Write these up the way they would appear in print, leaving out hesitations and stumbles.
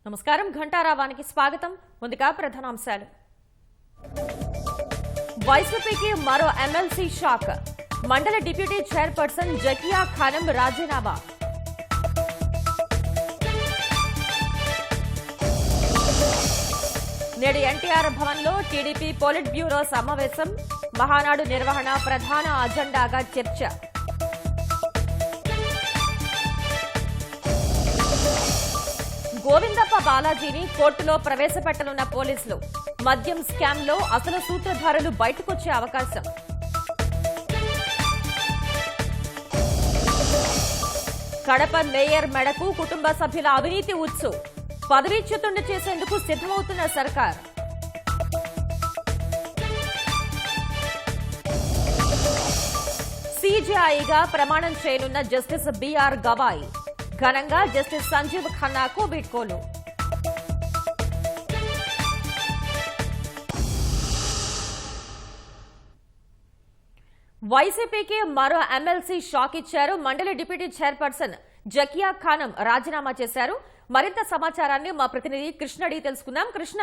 నమస్కారం, ఘంటారావానికి స్వాగతం. ముందుగా ప్రధానాంశాలు. వైసీపీకి మరో ఎమ్మెల్సీ షాక్. మండల డిప్యూటీ చైర్పర్సన్ జకియా ఖానం రాజీనామా. నేడు ఎన్టీఆర్ భవన్లో టీడీపీ పోలిట్ బ్యూరో సమావేశం. మహానాడు నిర్వహణ ప్రధాన అజెండాగా చర్చ. గోవిందప్ప బాలాజీని కోర్టులో ప్రవేశపెట్టనున్న పోలీసులు. మద్యం స్కామ్లో అసలు సూత్రధారులు బయటకొచ్చే అవకాశం. కడప మేయర్ మెడకు కుటుంబ సభ్యుల అవినీతి ఉత్సు. పదవీచ్యుతుడిని చేసేందుకు సిద్దమవుతున్న సర్కార్. సీజేఐగా ప్రమాణం చేయనున్న జస్టిస్ బిఆర్ గవాయ్. ఘనంగా జస్టిస్ సంజీవ్ ఖన్నాకు వీడ్కోలు. వైసీపీకి మరో ఎమ్మెల్సీ షాక్ ఇచ్చారు. మండలి డిప్యూటీ చైర్పర్సన్ జకియా ఖానం రాజీనామా చేశారు. మరింత సమాచారాన్ని మా ప్రతినిధి కృష్ణ అడిగి తెలుసుకుందాం. కృష్ణ,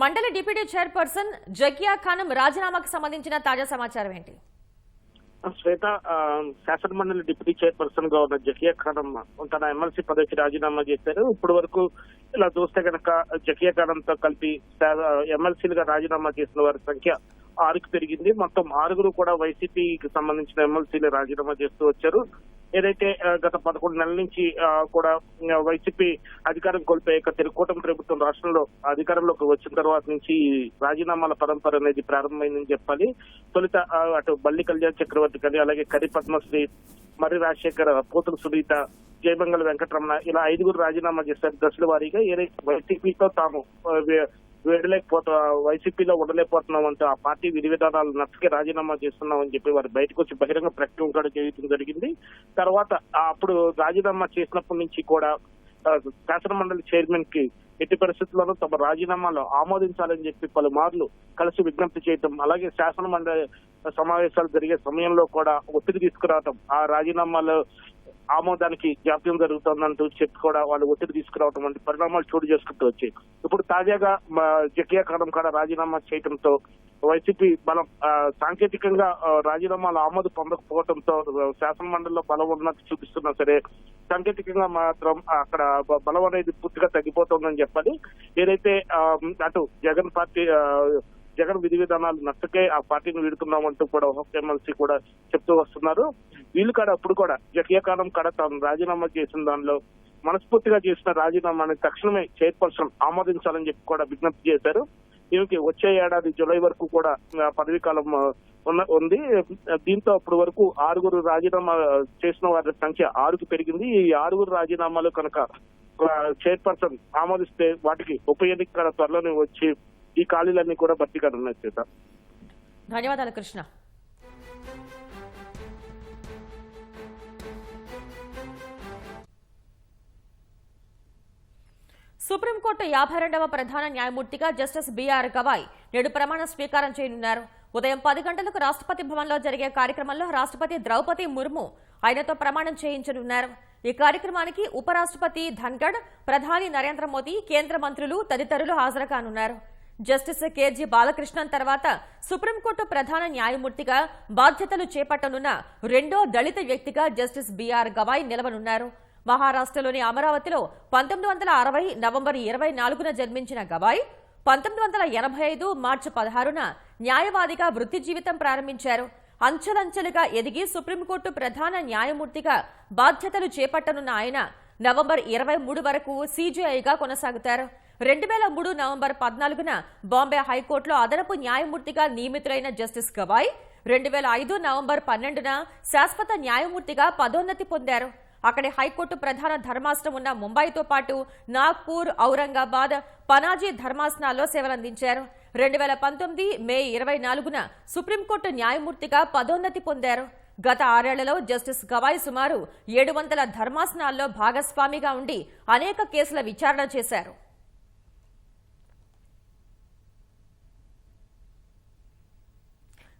మండలి డిప్యూటీ చైర్పర్సన్ జకియా ఖానం రాజీనామాకు సంబంధించిన తాజా సమాచారం ఏంటి? శ్వేత, శాసన మండలి డిప్యూటీ చైర్పర్సన్ గా ఉన్న జకియా ఖానం తన ఎమ్మెల్సీ పదవికి రాజీనామా చేశారు. ఇప్పటి వరకు ఇలా చూస్తే గనక జకియా ఖానంతో కలిపి ఎమ్మెల్సీలుగా రాజీనామా చేసిన వారి సంఖ్య 6కి పెరిగింది. మొత్తం 6 కూడా వైసీపీకి సంబంధించిన ఎమ్మెల్సీలు రాజీనామా చేస్తూ వచ్చారు. ఏదైతే గత 11 నెలల నుంచి కూడా వైసీపీ అధికారం కోల్పోయాక తెలుగుకూటమి ప్రభుత్వం రాష్ట్రంలో అధికారంలోకి వచ్చిన తర్వాత నుంచి రాజీనామాల పరంపర అనేది ప్రారంభమైందని చెప్పాలి. తొలుత అటు బల్లి కళ్యాణ్ చక్రవర్తి కానీ, అలాగే కరి పద్మశ్రీ, మర్రి రాజశేఖర్, పోతుల సునీత, జయమంగళ వెంకటరమణ ఇలా 5 రాజీనామా చేశారు దశల వారీగా. ఏదైతే వైసీపీతో తాము వైసీపీలో ఉండలేకపోతున్నాం అంటూ ఆ పార్టీ విధి విధానాలు నచ్చకే రాజీనామా చేస్తున్నామని చెప్పి వారు బయటకు వచ్చి బహిరంగ ప్రకటన కూడా చేయడం జరిగింది. తర్వాత అప్పుడు రాజీనామా చేసినప్పటి నుంచి కూడా శాసన మండలి చైర్మన్ కి ఎట్టి పరిస్థితుల్లోనూ తమ రాజీనామాలు ఆమోదించాలని చెప్పి పలుమార్లు కలిసి విజ్ఞప్తి చేయటం, అలాగే శాసన మండలి సమావేశాలు జరిగే సమయంలో కూడా ఒత్తిడి తీసుకురావటం, ఆ రాజీనామాలు ఆమోదానికి జాప్యం జరుగుతుందంటూ చెప్పి కూడా వాళ్ళు ఒత్తిడి తీసుకురావడం వంటి పరిణామాలు చోటు చేసుకుంటూ వచ్చాయి. ఇప్పుడు తాజాగా జకియా ఖానం కూడా రాజీనామా చేయడంతో వైసీపీ బలం సాంకేతికంగా రాజీనామాలు ఆమోదు పొందకపోవడంతో శాసన మండలిలో బలం ఉన్నట్టు చూపిస్తున్నా సరే సాంకేతికంగా మాత్రం అక్కడ బలం అనేది పూర్తిగా తగ్గిపోతుందని చెప్పాలి. ఏదైతే అటు జగన్ విధి విధానాలు నచ్చకే ఆ పార్టీని వీడుతున్నామంటూ కూడా ఒక్కొక్క ఎమ్మెల్సీ కూడా చెప్తూ వస్తున్నారు. వీళ్ళు కూడా అప్పుడు కూడా జకియా ఖానం కూడా తాను రాజీనామా చేసిన దానిలో మనస్ఫూర్తిగా చేసిన రాజీనామాని తక్షణమే చైర్పర్సన్ ఆమోదించాలని చెప్పి కూడా విజ్ఞప్తి చేశారు. ఈమెకి వచ్చే ఏడాది జూలై వరకు కూడా పదవీ కాలం ఉంది. దీంతో అప్పటి వరకు 6 రాజీనామా చేసిన వారి సంఖ్య 6కి పెరిగింది. ఈ 6 రాజీనామాలు కనుక చైర్పర్సన్ ఆమోదిస్తే వాటికి ఉప ఎన్నిక త్వరలోనే వచ్చి ఈ ఖాళీలన్నీ కూడా భర్తీ కానున్నాయి. చేత ధన్యవాదాలు కృష్ణ. సుప్రీంకోర్టు 52వ ప్రధాన న్యాయమూర్తిగా జస్టిస్ బిఆర్ గవాయ్ నేడు ప్రమాణ స్వీకారం చేయనున్నారు. ఉదయం 10 గంటలకు రాష్ట్రపతి భవన్లో జరిగే కార్యక్రమంలో రాష్ట్రపతి ద్రౌపది ముర్ము ఆయనతో ప్రమాణం చేయించనున్నారు. ఈ కార్యక్రమానికి ఉపరాష్ట్రపతి ధన్గఢ్, ప్రధాని నరేంద్ర మోదీ, కేంద్ర మంత్రులు తదితరులు హాజరు కానున్నారు. జస్టిస్ కేజీ బాలకృష్ణన్ తర్వాత సుప్రీంకోర్టు ప్రధాన న్యాయమూర్తిగా బాధ్యతలు చేపట్టనున్న రెండో దళిత వ్యక్తిగా జస్టిస్ బిఆర్ గవాయ్ నిలవనున్నారు. మహారాష్ట్రలోని అమరావతిలో 1960 నవంబర్ 24న జన్మించిన గవాయ్ 1985 మార్చి 16న న్యాయవాదిగా వృత్తి జీవితం ప్రారంభించారు. అంచెలంచెలుగా ఎదిగి సుప్రీంకోర్టు ప్రధాన న్యాయమూర్తిగా బాధ్యతలు చేపట్టనున్న ఆయన నవంబర్ 23 వరకు సీజేఐగా కొనసాగుతారు. 2003 నవంబర్ 14న బాంబే హైకోర్టులో అదనపు న్యాయమూర్తిగా నియమితులైన జస్టిస్ గవాయ్ 2005 నవంబర్ 12న శాశ్వత న్యాయమూర్తిగా పదోన్నతి పొందారు. అక్కడి హైకోర్టు ప్రధాన ధర్మాసనం ఉన్న ముంబైతో పాటు నాగ్పూర్, ఔరంగాబాద్, పనాజీ ధర్మాసనాల్లో సేవలందించారు. 2019 మే 24న సుప్రీంకోర్టు న్యాయమూర్తిగా పదోన్నతి పొందారు. గత 6 ఏళ్లలో జస్టిస్ గవాయ్ సుమారు 700 ధర్మాసనాల్లో భాగస్వామిగా ఉండి అనేక కేసుల విచారణ చేశారు.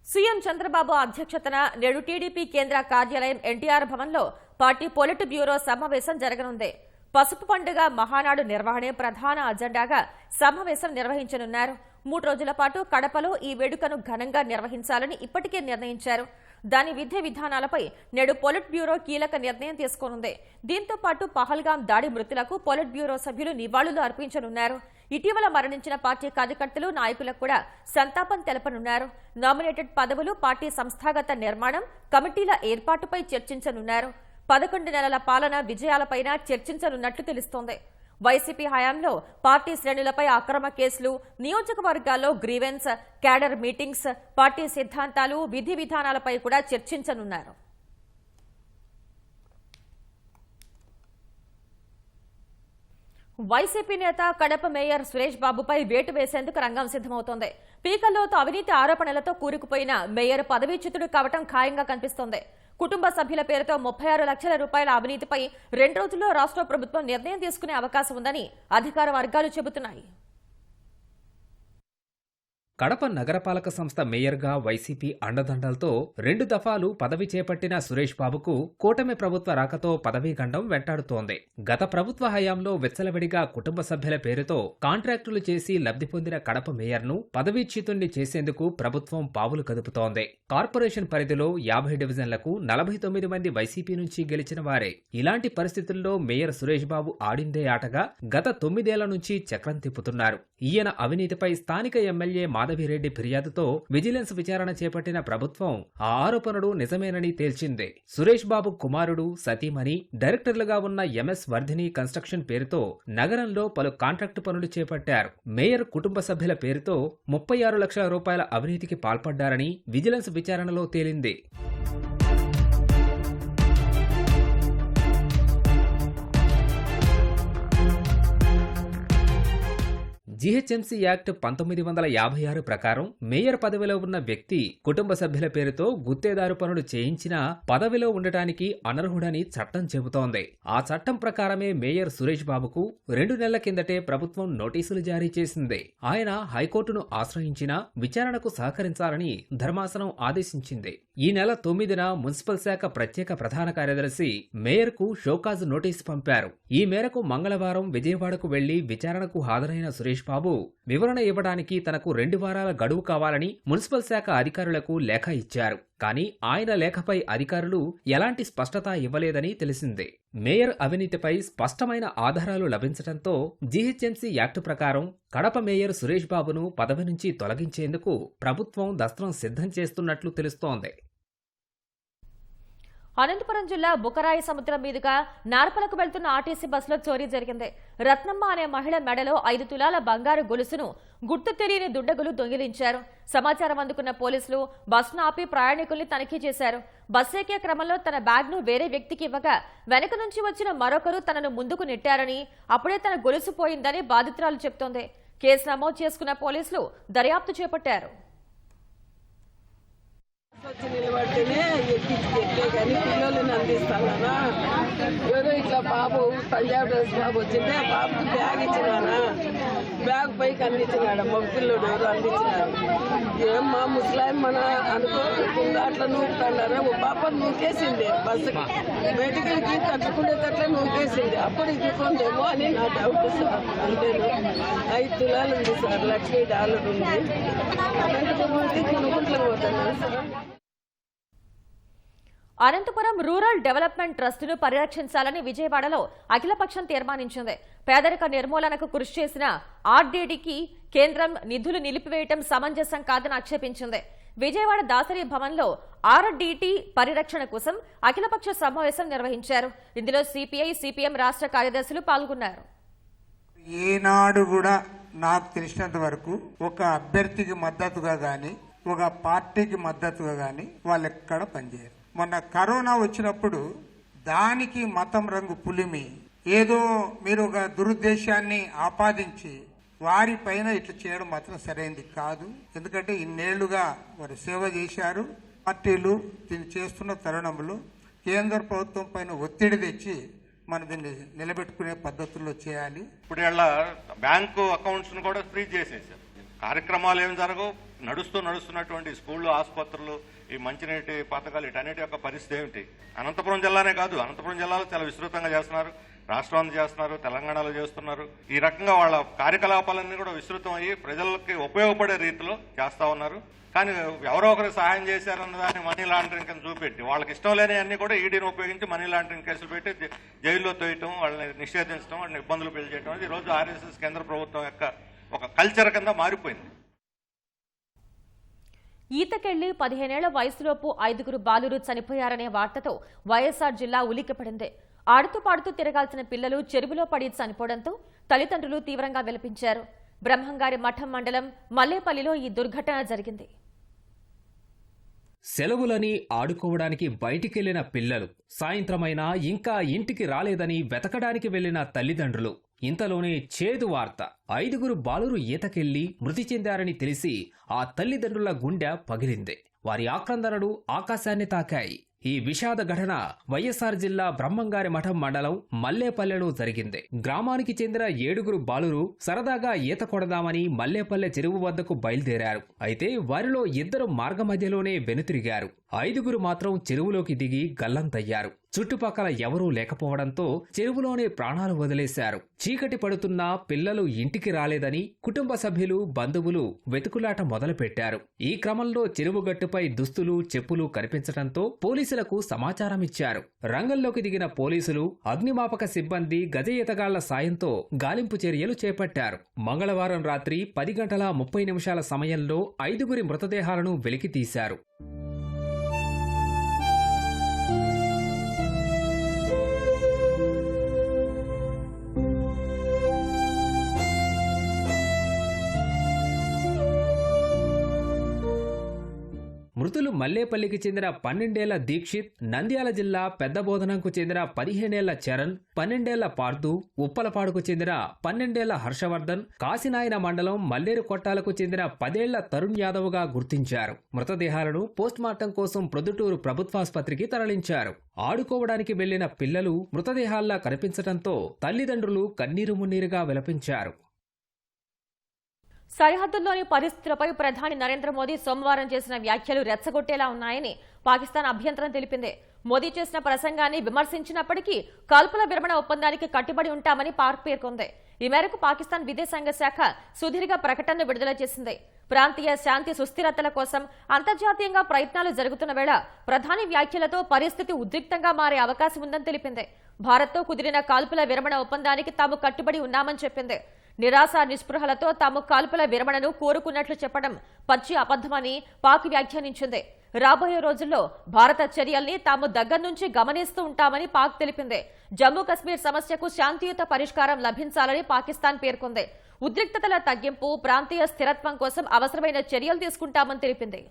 సీఎం చంద్రబాబు అధ్యక్షతన నేడు టీడీపీ కేంద్ర కార్యాలయం ఎన్టీఆర్ భవన్లో పార్టీ పొలిట్ బ్యూరో సమావేశం జరగనుంది. పసుపు పండుగ మహానాడు నిర్వహణే ప్రధాన అజెండాగా సమావేశం నిర్వహించనున్నారు. 3 రోజుల పాటు కడపలో ఈ వేడుకను ఘనంగా నిర్వహించాలని ఇప్పటికే నిర్ణయించారు. దాని విధి విధానాలపై నేడు పొలిట్ బ్యూరో కీలక నిర్ణయం తీసుకోనుంది. దీంతో పాటు పహల్గాం దాడి మృతులకు పొలిట్ బ్యూరో సభ్యులు నివాళులు అర్పించనున్నారు. ఇటీవల మరణించిన పార్టీ కార్యకర్తలు నాయకులకు కూడా సంతాపం తెలపనున్నారు. నామినేటెడ్ పదవులు, పార్టీ సంస్థాగత నిర్మాణం, కమిటీల ఏర్పాటుపై చర్చించనున్నారు. 11 నెలల పాలన విజయాలపైన చర్చించనున్నట్లు తెలుస్తోంది. వైసీపీ హయాంలో పార్టీ శ్రేణులపై అక్రమ కేసులు, నియోజకవర్గాల్లో గ్రీవెన్స్, క్యాడర్ మీటింగ్స్, పార్టీ సిద్ధాంతాలు, విధి విధానాలపై కూడా చర్చించనున్నారు. వైసీపీ నేత కడప మేయర్ సురేష్ బాబుపై వేటు వేసేందుకు రంగం సిద్దమవుతోంది. పీకల్లోతో అవినీతి ఆరోపణలతో కూరుకుపోయిన మేయర్ పదవీచ్యుతుడు కావటం ఖాయంగా కనిపిస్తోంది. కుటుంబ సభ్యుల పేరుతో 36 లక్షల రూపాయల అవినీతిపై 2 రోజుల్లో రాష్ట్ర ప్రభుత్వం నిర్ణయం తీసుకునే అవకాశం ఉందని అధికార వర్గాలు చెబుతున్నాయి. కడప నగరపాలక సంస్థ మేయర్గా వైసీపీ అండదండలతో 2 దఫాలు పదవి చేపట్టిన సురేష్ బాబుకు కూటమి ప్రభుత్వ రాకతో పదవీ గండం వెంటాడుతోంది. గత ప్రభుత్వ హయాంలో విచ్చలవిడిగా కుటుంబ సభ్యుల పేరుతో కాంట్రాక్టులు చేసి లబ్ధి పొందిన కడప మేయర్ను పదవీచ్యుతుణ్ణి చేసేందుకు ప్రభుత్వం పావులు కదుపుతోంది. కార్పొరేషన్ పరిధిలో 50 డివిజన్లకు 49 మంది వైసీపీ నుంచి గెలిచిన వారే. ఇలాంటి పరిస్థితుల్లో మేయర్ సురేష్ బాబు ఆడిందే ఆటగా గత 9 ఏళ్ల నుంచి చక్రం తిప్పుతున్నారు. ఈయన అవినీతిపై స్థానిక ఎమ్మెల్యే మాధవిరెడ్డి ఫిర్యాదుతో విజిలెన్స్ విచారణ చేపట్టిన ప్రభుత్వం ఆ ఆరోపణలు నిజమేనని తేల్చింది. సురేష్ బాబు కుమారుడు, సతీమణి డైరెక్టర్లుగా ఉన్న ఎంఎస్ వర్ధిని కన్స్ట్రక్షన్ పేరుతో నగరంలో పలు కాంట్రాక్టు పనులు చేపట్టారు. మేయర్ కుటుంబ సభ్యుల పేరుతో 36 లక్షల రూపాయల అవినీతికి పాల్పడ్డారని విజిలెన్స్ విచారణలో తేలింది. జీహెచ్ఎంసీ యాక్ట్ 1956 ప్రకారం మేయర్ పదవిలో ఉన్న వ్యక్తి కుటుంబ సభ్యుల పేరుతో గుత్తేదారు పనులు చేయించినా పదవిలో ఉండటానికి అనర్హుడని చట్టం చెబుతోంది. ఆ చట్టం ప్రకారమే మేయర్ సురేష్ బాబుకు 2 నెలల కిందటే ప్రభుత్వం నోటీసులు జారీ చేసింది. ఆయన హైకోర్టును ఆశ్రయించినా విచారణకు సహకరించాలని ధర్మాసనం ఆదేశించింది. ఈ నెల 9న మున్సిపల్ శాఖ ప్రత్యేక ప్రధాన కార్యదర్శి మేయర్కు షోకాజ్ నోటీసు పంపారు. ఈ మేరకు మంగళవారం విజయవాడకు వెళ్లి విచారణకు హాజరైన సురేష్ బాబు వివరణ ఇవ్వడానికి తనకు 2 వారాల గడువు కావాలని మున్సిపల్ శాఖ అధికారులకు లేఖ ఇచ్చారు. కానీ ఆయన లేఖపై అధికారులు ఎలాంటి స్పష్టత ఇవ్వలేదని తెలిసింది. మేయర్ అవినీతిపై స్పష్టమైన ఆధారాలు లభించడంతో జీహెచ్ఎంసీ యాక్టు ప్రకారం కడప మేయర్ సురేష్ బాబును పదవి నుంచి తొలగించేందుకు ప్రభుత్వం దస్త్రం సిద్ధం చేస్తున్నట్లు తెలుస్తోంది. అనంతపురం జిల్లా బుకరాయి సముద్రం మీదుగా నార్పలకు వెళ్తున్న ఆర్టీసీ బస్సులో చోరీ జరిగింది. రత్నమ్మ అనే మహిళ మెడలో 5 తులాల బంగారు గొలుసును గుర్తు తెలియని దుండగులు దొంగిలించారు. సమాచారం అందుకున్న పోలీసులు బస్సును ఆపి ప్రయాణికుల్ని తనిఖీ చేశారు. బస్సు ఎక్కే క్రమంలో తన బ్యాగ్ను వేరే వ్యక్తికి ఇవ్వగా వెనక నుంచి వచ్చిన మరొకరు తనను ముందుకు నెట్టారని, అప్పుడే తన గొలుసు పోయిందని బాధితురాలు చెబుతోంది. కేసు నమోదు చేసుకున్న పోలీసులు దర్యాప్తు చేపట్టారు. వచ్చి నిలబడితేనే ఎక్కించుకెళ్ళే కానీ పిల్లల్ని అందిస్తానా. ఏదో ఇట్లా బాబు పంజాబ్ డ్రెస్ బాబు వచ్చింటే ఆ బాబుకి బ్యాగ్ ఇచ్చినానా, బ్యాగ్ పైకి అందించినాడు. మగ పిల్లడు ఎవరు అందించినాడు. ఏం మా ముసలాయం మన అనుకోకుండా అట్లా నూకుతాడారా. ఓ పాప నూకేసింది బస్సుకి, మెడికల్కి కట్టుకునేటట్లే నూకేసింది. అప్పుడు ఇదికుందేమో అని నా డౌట్ సార్. అంతేను 5 తులాలు ఉంది సార్, $1,00,000 ఉంది. అనంతపురం కొనుక్కుంటూ పోతున్నాను సార్. అనంతపురం రూరల్ డెవలప్మెంట్ ట్రస్టును పరిరక్షించాలని విజయవాడలో అఖిలపక్షం తీర్మానించింది. పేదరిక నిర్మూలనకు కృషి చేసిన ఆర్డీడీకి కేంద్రం నిధులు నిలిపివేయటం సమంజసం కాదని ఆక్షేపించింది. విజయవాడ దాసరి భవన్లో ఆర్డీటీ పరిరక్షణ కోసం అఖిలపక్ష సమావేశం నిర్వహించారు. ఇందులో సిపిఐ, సిపిఎం రాష్ట్ర కార్యదర్శులు పాల్గొన్నారు. ఏనాడు కూడా నాకు తెలిసినంత వరకు ఒక అభ్యర్థికి మద్దతుగా గాని, ఒక పార్టీకి మద్దతుగా గాని వాళ్ళు ఎక్కడ పనిచేయరు. మొన్న కరోనా వచ్చినప్పుడు దానికి మతం రంగు పులిమి ఏదో మీరు ఒక దురుద్దేశాన్ని ఆపాదించి వారిపైన ఇట్లా చేయడం మాత్రం సరైనది కాదు. ఎందుకంటే ఇన్నేళ్లుగా వారు సేవ చేశారు. పార్టీలు దీన్ని చేస్తున్న తరుణంలో కేంద్ర ప్రభుత్వం పైన ఒత్తిడి తెచ్చి మనం దీన్ని నిలబెట్టుకునే పద్ధతుల్లో చేయాలి. ఇప్పుడు బ్యాంకు అకౌంట్స్ కూడా ఫ్రీజ్ చేసేసారు. కార్యక్రమాలు ఏం జరగవు, నడుస్తున్నటువంటి స్కూళ్ళు, ఆసుపత్రులు, ఈ మంచినీటి పథకాలు, వీటన్నిటి యొక్క పరిస్థితి ఏమిటి? అనంతపురం జిల్లానే కాదు, అనంతపురం జిల్లాలో చాలా విస్తృతంగా చేస్తున్నారు, రాష్ట్రంలో చేస్తున్నారు, తెలంగాణలో చేస్తున్నారు. ఈ రకంగా వాళ్ళ కార్యకలాపాలన్నీ కూడా విస్తృతం అయ్యి ప్రజలకి ఉపయోగపడే రీతిలో చేస్తా ఉన్నారు. కానీ ఎవరో ఒకరు సహాయం చేశారన్న దాన్ని మనీ లాండరింగ్ కింద చూపెట్టి, వాళ్ళకి ఇష్టం లేని అన్ని కూడా ఈడీని ఉపయోగించి మనీ లాండరింగ్ కేసులు పెట్టి జైల్లో తోయటం, వాళ్ళని నిషేధించడం, వాళ్ళని ఇబ్బందులు పెంచేయడం అనేది ఈరోజు ఆర్ఎస్ఎస్ కేంద్ర ప్రభుత్వం యొక్క ఒక కల్చర్ కింద మారిపోయింది. ఈతకెళ్లి 15 ఏళ్ల వయసులోపు 5 బాలురు చనిపోయారనే వార్తతో వైఎస్ఆర్ జిల్లా ఉలిక్కిపడింది. ఆడుతూ పాడుతూ తిరగాల్సిన పిల్లలు చెరువులో పడి చనిపోవడంతో తల్లిదండ్రులు తీవ్రంగా విలపించారు. బ్రహ్మంగారి మఠం మండలం మల్లేపల్లిలో ఈ దుర్ఘటన జరిగింది. సెలవులని ఆడుకోవడానికి బయటికెళ్లిన పిల్లలు సాయంత్రమైనా ఇంకా ఇంటికి రాలేదని వెతకడానికి వెళ్లిన తల్లిదండ్రులు. ఇంతలోనే చేదు వార్త. 5 బాలురు ఈతకెళ్లి మృతి చెందారని తెలిసి ఆ తల్లిదండ్రుల గుండె పగిలింది. వారి ఆక్రందనలు ఆకాశాన్ని తాకాయి. ఈ విషాద ఘటన వైఎస్ఆర్ జిల్లా బ్రహ్మంగారి మఠం మండలం మల్లేపల్లెలో జరిగింది. గ్రామానికి చెందిన 7 బాలురు సరదాగా ఈత కొడదామని మల్లేపల్లె చెరువు వద్దకు బయలుదేరారు. అయితే వారిలో 2 మార్గమధ్యలోనే వెనుతిరిగారు. 5 మాత్రం చెరువులోకి దిగి గల్లంతయ్యారు. చుట్టుపక్కల ఎవరూ లేకపోవడంతో చెరువులోనే ప్రాణాలు వదిలేశారు. చీకటి పడుతున్నా పిల్లలు ఇంటికి రాలేదని కుటుంబ సభ్యులు, బంధువులు వెతుకులాట మొదలుపెట్టారు. ఈ క్రమంలో చెరువుగట్టుపై దుస్తులు, చెప్పులు కనిపించడంతో పోలీసులకు సమాచారం ఇచ్చారు. రంగంలోకి దిగిన పోలీసులు, అగ్నిమాపక సిబ్బంది గజ ఈతగాళ్ల సాయంతో గాలింపు చర్యలు చేపట్టారు. మంగళవారం రాత్రి 10:30 సమయంలో 5 మృతదేహాలను వెలికితీశారు. మృతులు మల్లేపల్లికి చెందిన 12 ఏళ్ల దీక్షిత్, నంద్యాల జిల్లా పెద్దబోధనంకు చెందిన 15 ఏళ్ల చరణ్, 12 ఏళ్ల పార్దు, ఉప్పలపాడుకు చెందిన 12 ఏళ్ల హర్షవర్ధన్, కాశీనాయన మండలం మల్లేరు కొట్టాలకు చెందిన 10 ఏళ్ల తరుణ్ యాదవ్ గా గుర్తించారు. మృతదేహాలను పోస్టుమార్టం కోసం ప్రొద్దుటూరు ప్రభుత్వాసుపత్రికి తరలించారు. ఆడుకోవడానికి వెళ్లిన పిల్లలు మృతదేహాల్లా కనిపించడంతో తల్లిదండ్రులు కన్నీరు మున్నీరుగా విలపించారు. సరిహద్దుల్లోని పరిస్థితులపై ప్రధాని నరేంద్ర మోదీ సోమవారం చేసిన వ్యాఖ్యలు రెచ్చగొట్టేలా ఉన్నాయని పాకిస్తాన్ అభ్యంతరం తెలిపింది. మోదీ చేసిన ప్రసంగాన్ని విమర్శించినప్పటికీ కాల్పుల విరమణ ఒప్పందానికి కట్టుబడి ఉంటామని పాక్ పేర్కొంది. ఈ మేరకు పాకిస్తాన్ విదేశాంగ శాఖ సుదీర్ఘ ప్రకటనను విడుదల చేసింది. ప్రాంతీయ శాంతి సుస్థిరతల కోసం అంతర్జాతీయంగా ప్రయత్నాలు జరుగుతున్న వేళ ప్రధాని వ్యాఖ్యలతో పరిస్థితి ఉద్రిక్తంగా మారే అవకాశం ఉందని తెలిపింది. భారత్తో కుదిరిన కాల్పుల విరమణ ఒప్పందానికి తాము కట్టుబడి ఉన్నామని చెప్పింది. నిరాశ నిస్పృహలతో తాము కాల్పుల విరమణను కోరుకున్నట్లు చెప్పడం పచ్చి అబద్ధమని పాక్ వ్యాఖ్యానించింది. రాబోయే రోజుల్లో భారత చర్యల్ని తాము దగ్గర నుంచి గమనిస్తూ ఉంటామని పాక్ తెలిపింది. జమ్మూ కశ్మీర్ సమస్యకు శాంతియుత పరిష్కారం లభించాలని పాకిస్తాన్ పేర్కొంది. ఉద్రిక్తతల తగ్గింపు, ప్రాంతీయ స్థిరత్వం కోసం అవసరమైన చర్యలు తీసుకుంటామని తెలిపింది.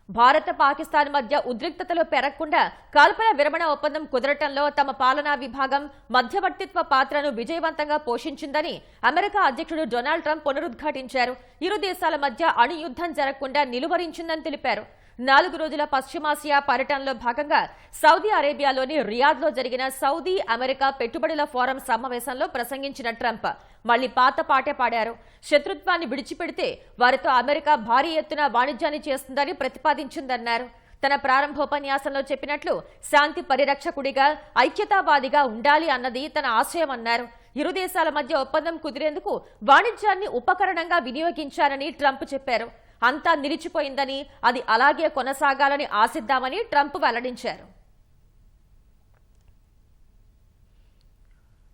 భారత్ పాకిస్తాన్ మధ్య ఉద్రిక్తతలు పెరగకుండా కాల్పుల విరమణ ఒప్పందం కుదరటంలో తమ పాలనా విభాగం మధ్యవర్తిత్వ పాత్రను విజయవంతంగా పోషించిందని అమెరికా అధ్యక్షుడు డొనాల్డ్ ట్రంప్ పునరుద్ఘాటించారు. ఇరు దేశాల మధ్య అణు యుద్ధం జరగకుండా నిలువరించిందని తెలిపారు. 4 రోజుల పశ్చిమాసియా పర్యటనలో భాగంగా సౌదీ అరేబియాలోని రియాద్లో జరిగిన సౌదీ అమెరికా పెట్టుబడుల ఫోరం సమావేశంలో ప్రసంగించిన ట్రంప్ మళ్లీ పాత పాటే పాడారు. శత్రుత్వాన్ని విడిచిపెడితే వారితో అమెరికా భారీ ఎత్తున వాణిజ్యాన్ని చేస్తుందని ప్రతిపాదించిందన్నారు. తన ప్రారంభోపన్యాసంలో చెప్పినట్లు శాంతి పరిరక్షకుడిగా, ఐక్యతావాదిగా ఉండాలి అన్నది తన ఆశయమన్నారు. ఇరు దేశాల మధ్య ఒప్పందం కుదిరేందుకు వాణిజ్యాన్ని ఉపకరణంగా వినియోగించారని ట్రంప్ చెప్పారు. అంతా నిలిచిపోయిందని, అది అలాగే కొనసాగాలని ఆశిద్దామని ట్రంప్ వెల్లడించారు.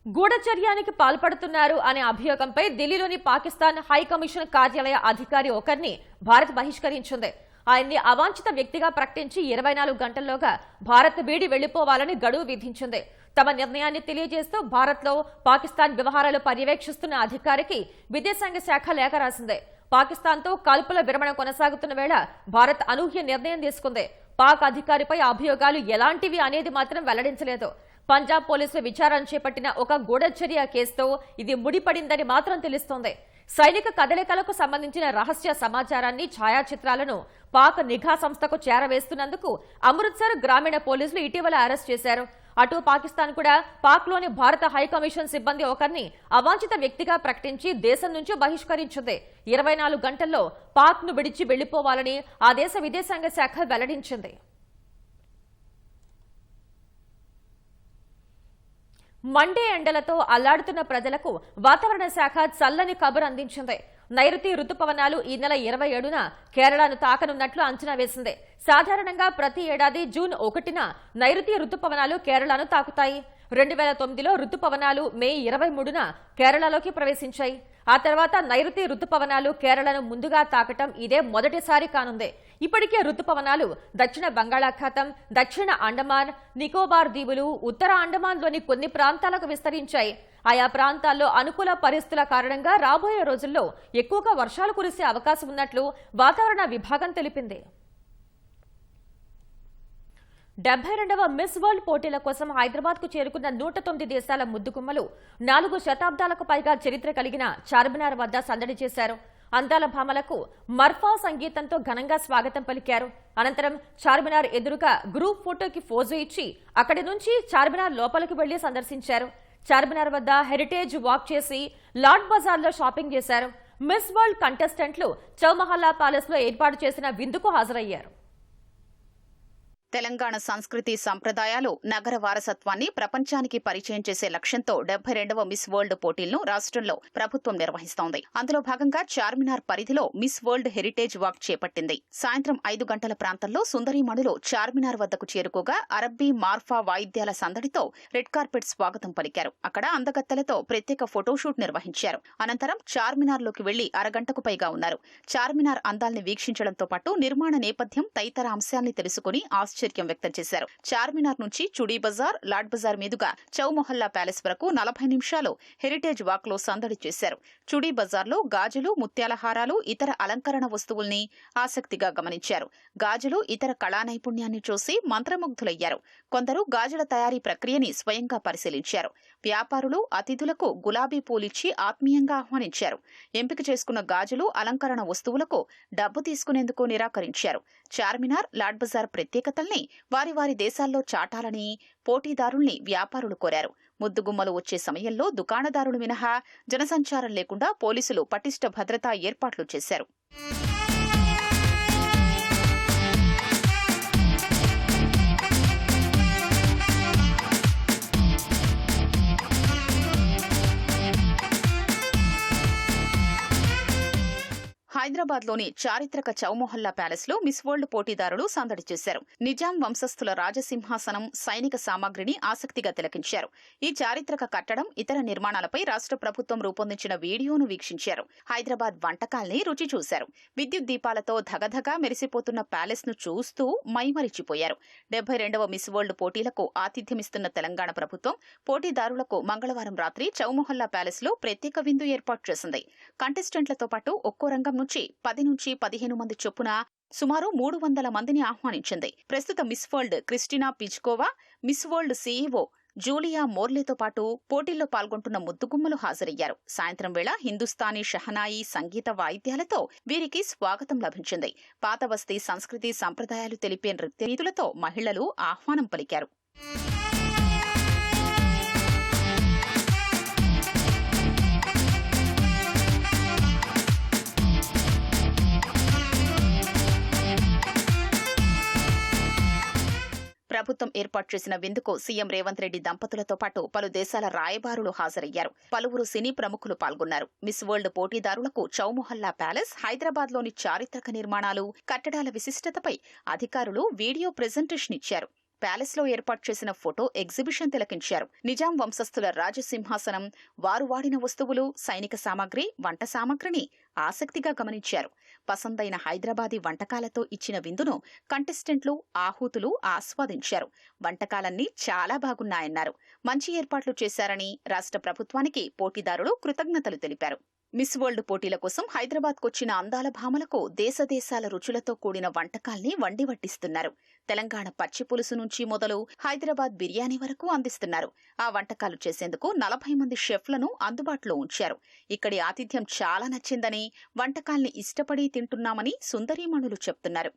గూఢచర్యానికి పాల్పడుతున్నారు అనే అభియోగంపై ఢిల్లీలోని పాకిస్తాన్ హైకమిషన్ కార్యాలయ అధికారి ఒకరిని భారత్ బహిష్కరించింది. ఆయన్ని అవాంఛిత వ్యక్తిగా ప్రకటించి 24 గంటల్లోగా భారత్ వీడి వెళ్లిపోవాలని గడువు విధించింది. తమ నిర్ణయాన్ని తెలియజేస్తూ భారత్లో పాకిస్తాన్ వ్యవహారాలు పర్యవేక్షిస్తున్న అధికారికి విదేశాంగ శాఖ లేఖ రాసింది. పాకిస్తాన్తో కాల్పుల విరమణ కొనసాగుతున్న వేళ భారత్ అనూహ్య నిర్ణయం తీసుకుంది. పాక్ అధికారిపై అభియోగాలు ఎలాంటివి అనేది మాత్రం వెల్లడించలేదు. పంజాబ్ పోలీసులు విచారణ చేపట్టిన ఒక గూఢచర్య కేసుతో ఇది ముడిపడిందని మాత్రం తెలుస్తోంది. సైనిక కదలికలకు సంబంధించిన రహస్య సమాచారాన్ని, ఛాయాచిత్రాలను పాక్ నిఘా సంస్థకు చేరవేస్తున్నందుకు అమృత్సర్ గ్రామీణ పోలీసులు ఇటీవల అరెస్ట్ చేశారు. అటు పాకిస్తాన్ కూడా పాక్లోని భారత హైకమిషన్ సిబ్బంది ఒకరిని అవాంఛిత వ్యక్తిగా ప్రకటించి దేశం నుంచి బహిష్కరించింది. 24 గంటల్లో పాక్ను విడిచి వెళ్లిపోవాలని ఆ దేశ విదేశాంగ శాఖ వెల్లడించింది. మండే ఎండలతో అల్లాడుతున్న ప్రజలకు వాతావరణ శాఖ చల్లని కబురు అందించింది. నైరుతి రుతుపవనాలు ఈ నెల 27న కేరళను తాకనున్నట్లు అంచనా వేసింది. సాధారణంగా ప్రతి ఏడాది జూన్ 1న నైరుతి రుతుపవనాలు కేరళను తాకుతాయి. 2009లో రుతుపవనాలు మే 23న కేరళలోకి ప్రవేశించాయి. ఆ తర్వాత నైరుతి రుతుపవనాలు కేరళను ముందుగా తాకటం ఇదే మొదటిసారి కానుంది. ఇప్పటికే రుతుపవనాలు దక్షిణ బంగాళాఖాతం, దక్షిణ అండమాన్ నికోబార్ దీవులు, ఉత్తర అండమాన్లోని కొన్ని ప్రాంతాలకు విస్తరించాయి. ఆయా ప్రాంతాల్లో అనుకూల పరిస్థితుల కారణంగా రాబోయే రోజుల్లో ఎక్కువగా వర్షాలు కురిసే అవకాశం ఉన్నట్లు వాతావరణ విభాగం తెలిపింది. 72వ మిస్ వరల్డ్ పోటీల కోసం హైదరాబాద్ కు చేరుకున్న 109 దేశాల ముద్దుగుమ్మలు 4 శతాబ్దాలకు పైగా చరిత్ర కలిగిన చార్మినార్ వద్ద సందడి చేశారు. అందాల భామలకు మర్ఫా సంగీతంతో ఘనంగా స్వాగతం పలికారు. అనంతరం చార్మినార్ ఎదురుగా గ్రూప్ ఫోటోకి ఫోజు ఇచ్చి అక్కడి నుంచి చార్మినార్ లోపలికి వెళ్లి సందర్శించారు. చార్మినార్ వద్ద హెరిటేజ్ వాక్ చేసి లార్డ్ బజార్లో షాపింగ్ చేశారు. మిస్ వరల్డ్ కంటెస్టెంట్లు చౌమహల్లా ప్యాలెస్ లో ఏర్పాటు చేసిన విందుకు హాజరయ్యారు. తెలంగాణ సంస్కృతి సంప్రదాయాలు, నగర వారసత్వాన్ని ప్రపంచానికి పరిచయం చేసే లక్ష్యంతో 72వ మిస్ వరల్డ్ పోటీలను రాష్ట్రంలో ప్రభుత్వం నిర్వహిస్తోంది. అందులో భాగంగా చార్మినార్ పరిధిలో మిస్ వరల్డ్ హెరిటేజ్ వాక్ చేపట్టింది. సాయంత్రం 5 గంటల ప్రాంతంలో సుందరీమణులు చార్మినార్ వద్దకు చేరుకోగా అరబ్బీ మార్ఫా వాయిద్యాల సందడితో రెడ్ కార్పెట్ స్వాగతం పలికారు. అక్కడ అందగత్తెలతో ప్రత్యేక ఫోటోషూట్ నిర్వహించారు. అనంతరం చార్మినార్ లోకి వెళ్లి అరగంటకు పైగా ఉన్నారు. చార్మినార్ అందాల్ని వీక్షించడంతో పాటు నిర్మాణ నేపథ్యం తదితర అంశాల్ని తెలుసుకుని ఆశ్చర్యం వ్యక్తం చేశారు. చార్మినార్ నుంచి చుడీ బజార్, లాడ్ బజార్ మీదుగా చౌమొహల్లా ప్యాలెస్ వరకు 40 నిమిషాలు హెరిటేజ్ వాక్ లో సందడి చేశారు. చుడీ బజార్లో గాజులు, ముత్యాల హారాలు, ఇతర అలంకరణ వస్తువుల్ని ఆసక్తిగా గమనించారు. గాజులు, ఇతర కళా నైపుణ్యాన్ని చూసి మంత్రముగ్ధులయ్యారు. కొందరు గాజుల తయారీ ప్రక్రియని స్వయంగా పరిశీలించారు. వ్యాపారులు అతిథులకు గులాబీ పూలిచ్చి ఆత్మీయంగా ఆహ్వానించారు. ఎంపిక చేసుకున్న గాజులు, అలంకరణ వస్తువులకు డబ్బు తీసుకునేందుకు నిరాకరించారు. చార్మినార్, లాడ్ బజార్ ప్రత్యేకతల్ని వారి వారి దేశాల్లో చాటాలని పోటీదారుల్ని వ్యాపారులు కోరారు. ముద్దుగుమ్మలు వచ్చే సమయంలో దుకాణదారులు మినహా జనసంచారం లేకుండా పోలీసులు పటిష్ట భద్రతా ఏర్పాట్లు చేశారు. హైదరాబాద్లోని చారిత్రక చౌమొహల్లా ప్యాలెస్ లో మిస్ వరల్డ్ పోటీదారులు సందడి చేశారు. నిజాం వంశస్థుల రాజసింహాసనం, సైనిక సామాగ్రిని ఆసక్తిగా తిలకించారు. ఈ చారిత్రక కట్టడం, ఇతర నిర్మాణాలపై రాష్ట్ర ప్రభుత్వం రూపొందించిన వీడియోను వీక్షించారు. హైదరాబాద్ వంటకాల్ని రుచి చూశారు. విద్యుత్ దీపాలతో ధగధగా మెరిసిపోతున్న ప్యాలెస్ ను చూస్తూ మైమరిచిపోయారు. 72వ మిస్ వరల్డ్ పోటీలకు ఆతిథ్యమిస్తున్న తెలంగాణ ప్రభుత్వం పోటీదారులకు మంగళవారం రాత్రి చౌమొహల్లా ప్యాలెస్ లో ప్రత్యేక విందు ఏర్పాటు చేసింది. కంటెస్టెంట్లతో పాటు ఒక్కో రంగం నుంచి 10 నుంచి 15 మంది చొప్పున సుమారు 300 మందిని ఆహ్వానించింది. ప్రస్తుత Miss World Krystyna Pyszkova, Miss World CEO Julia మోర్లేతో పాటు పోటీల్లో పాల్గొంటున్న ముద్దుగుమ్మలు హాజరయ్యారు. సాయంత్రం వేళ హిందుస్థానీ షహనాయి సంగీత వాయిద్యాలతో వీరికి స్వాగతం లభించింది. పాత బస్తీ సంస్కృతి సంప్రదాయాలు తెలిపే నృత్య రీతులతో మహిళలు ఆహ్వానం పలికారు. ప్రభుత్వం ఏర్పాటు చేసిన విందుకు సీఎం రేవంత్ రెడ్డి దంపతులతో పాటు పలు దేశాల రాయబారులు హాజరయ్యారు. పలువురు సినీ ప్రముఖులు పాల్గొన్నారు. మిస్ వరల్డ్ పోటీదారులకు చౌమొహల్లా ప్యాలెస్, హైదరాబాద్లోని చారిత్రక నిర్మాణాలు, కట్టడాల విశిష్టతపై అధికారులు వీడియో ప్రెజెంటేషన్ ఇచ్చారు. ప్యాలెస్ లో ఏర్పాటు చేసిన ఫోటో ఎగ్జిబిషన్ తిలకించారు. నిజాం వంశస్థుల రాజసింహాసనం, వారు వాడిన వస్తువులు, సైనిక సామాగ్రి, వంట సామాగ్రిని ఆసక్తిగా గమనించారు. పసందైన హైదరాబాదీ వంటకాలతో ఇచ్చిన విందును కంటెస్టెంట్లు, ఆహూతులు ఆస్వాదించారు. వంటకాలన్నీ చాలా బాగున్నాయన్నారు. మంచి ఏర్పాట్లు చేశారని రాష్ట్ర ప్రభుత్వానికి పోటీదారులు కృతజ్ఞతలు తెలిపారు. మిస్ వరల్డ్ పోటీల కోసం హైదరాబాద్కొచ్చిన అందాల భామలకు దేశదేశాల రుచులతో కూడిన వంటకాల్ని వండి వడ్డిస్తున్నారు. తెలంగాణ పచ్చి పులుసు నుంచి మొదలు హైదరాబాద్ బిర్యానీ వరకు అందిస్తున్నారు. ఆ వంటకాలు చేసేందుకు 40 మంది షెఫ్లను అందుబాటులో ఉంచారు. ఇక్కడి ఆతిథ్యం చాలా నచ్చిందని, వంటకాల్ని ఇష్టపడి తింటున్నామని సుందరీమణులు చెప్తున్నారు.